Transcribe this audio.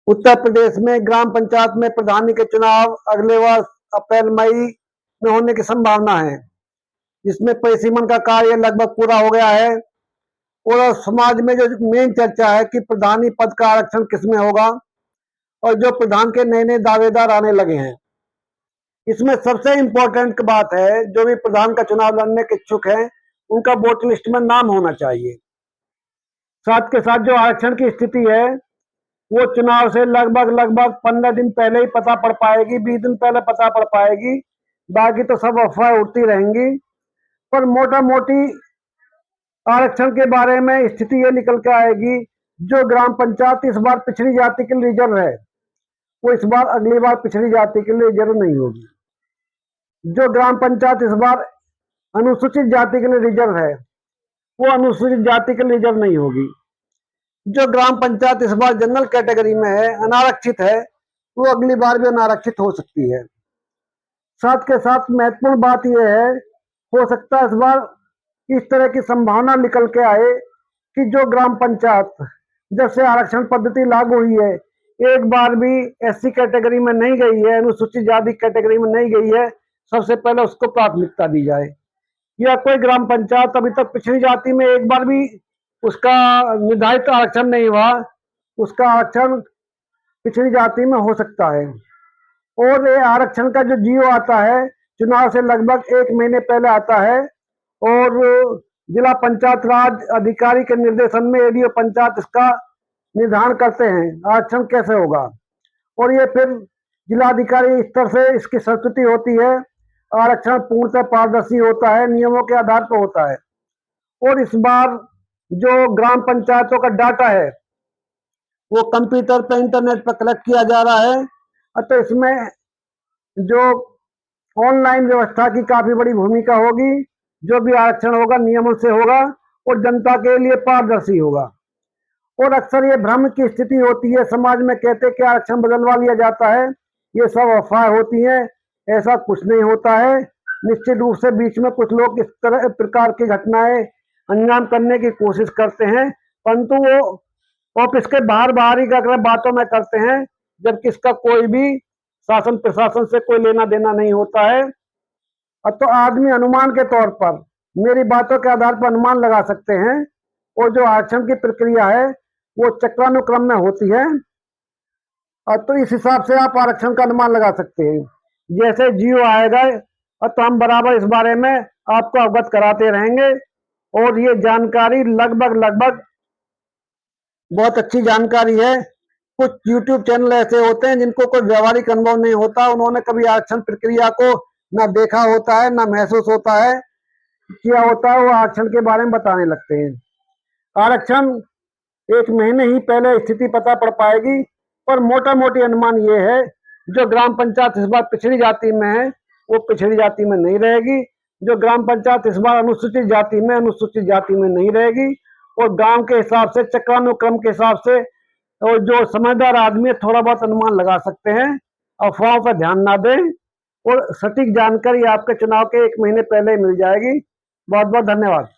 उत्तर प्रदेश में ग्राम पंचायत में प्रधानी के चुनाव अगले वर्ष अप्रैल मई में होने की संभावना है, जिसमें परिसीमन का कार्य लगभग पूरा हो गया है। और समाज में जो मेन चर्चा है कि प्रधानी पद का आरक्षण किसमें होगा और जो प्रधान के नए नए दावेदार आने लगे हैं। इसमें सबसे इम्पोर्टेंट बात है, जो भी प्रधान का चुनाव लड़ने के इच्छुक हैं उनका वोटर लिस्ट में नाम होना चाहिए। साथ के साथ जो आरक्षण की स्थिति है वो चुनाव से लगभग 15 दिन पहले ही पता पड़ पाएगी, 20 दिन पहले पता पड़ पाएगी। बाकी तो सब अफवाह उड़ती रहेंगी। पर मोटा मोटी आरक्षण के बारे में स्थिति ये निकल के आएगी, जो ग्राम पंचायत इस बार पिछड़ी जाति के लिए रिजर्व है वो इस बार अगली बार पिछड़ी जाति के लिए रिजर्व नहीं होगी। जो ग्राम पंचायत इस बार अनुसूचित जाति के लिए रिजर्व है वो अनुसूचित जाति के लिए रिजर्व नहीं होगी। जो ग्राम पंचायत इस बार जनरल कैटेगरी में है, अनारक्षित है, वो अगली बार भी अनारक्षित हो सकती है। साथ के साथ महत्वपूर्ण बात यह है, हो सकता है इस बार इस तरह की संभावना निकल के आए कि जो ग्राम पंचायत जब से आरक्षण पद्धति लागू हुई है एक बार भी एससी कैटेगरी में नहीं गई है, अनुसूचित जाति कैटेगरी में नहीं गई है, सबसे पहले उसको प्राथमिकता दी जाए। या कोई ग्राम पंचायत अभी तक पिछड़ी जाति में एक बार भी उसका निर्धारित आरक्षण नहीं हुआ, उसका आरक्षण पिछड़ी जाति में हो सकता है। और ये आरक्षण का जो जीओ आता है चुनाव से लगभग 1 महीने पहले आता है और जिला पंचायत राज अधिकारी के निर्देशन में एडीओ पंचायत इसका निर्धारण करते हैं आरक्षण कैसे होगा। और ये फिर जिलाधिकारी स्तर से इसकी संस्तुति होती है। आरक्षण पूर्णतः पारदर्शी होता है, नियमों के आधार पर होता है। और इस बार जो ग्राम पंचायतों का डाटा है वो कंप्यूटर पर इंटरनेट पर कलेक्ट किया जा रहा है, तो इसमें जो ऑनलाइन व्यवस्था की काफी बड़ी भूमिका होगी। जो भी आरक्षण होगा नियमों से होगा और जनता के लिए पारदर्शी होगा। और अक्सर ये भ्रम की स्थिति होती है, समाज में कहते हैं कि आरक्षण बदलवा लिया जाता है, ये सब अफवाह होती है, ऐसा कुछ नहीं होता है। निश्चित रूप से बीच में कुछ लोग इस तरह प्रकार की घटनाएं अंजाम करने की कोशिश करते हैं, परंतु वो ऑफिस के बाहर ही अगर बातों में करते हैं, जबकि इसका कोई भी शासन प्रशासन से कोई लेना देना नहीं होता है। अब तो आदमी अनुमान के तौर पर मेरी बातों के आधार पर अनुमान लगा सकते हैं। और जो आरक्षण की प्रक्रिया है वो चक्रानुक्रम में होती है, और तो इस हिसाब से आप आरक्षण का अनुमान लगा सकते हैं। जैसे जीओ आएगा और तो हम बराबर इस बारे में आपको अवगत कराते रहेंगे। और ये जानकारी लगभग बहुत अच्छी जानकारी है। कुछ यूट्यूब चैनल ऐसे होते हैं जिनको कोई व्यवहारिक अनुभव नहीं होता, उन्होंने कभी आरक्षण प्रक्रिया को ना देखा होता है ना महसूस होता है किया होता है, वो आरक्षण के बारे में बताने लगते हैं। आरक्षण 1 महीने ही पहले स्थिति पता पड़ पाएगी, पर मोटा मोटी अनुमान ये है, जो ग्राम पंचायत इस बार पिछड़ी जाति में है वो पिछड़ी जाति में नहीं रहेगी। जो ग्राम पंचायत इस बार अनुसूचित जाति में अनुसूचित जाति में नहीं रहेगी। और गांव के हिसाब से चक्रानुक्रम के हिसाब से और जो समझदार आदमी थोड़ा बहुत अनुमान लगा सकते हैं, अफवाहों पर ध्यान ना दें और सटीक जानकारी आपके चुनाव के 1 महीने पहले मिल जाएगी। बहुत बहुत धन्यवाद।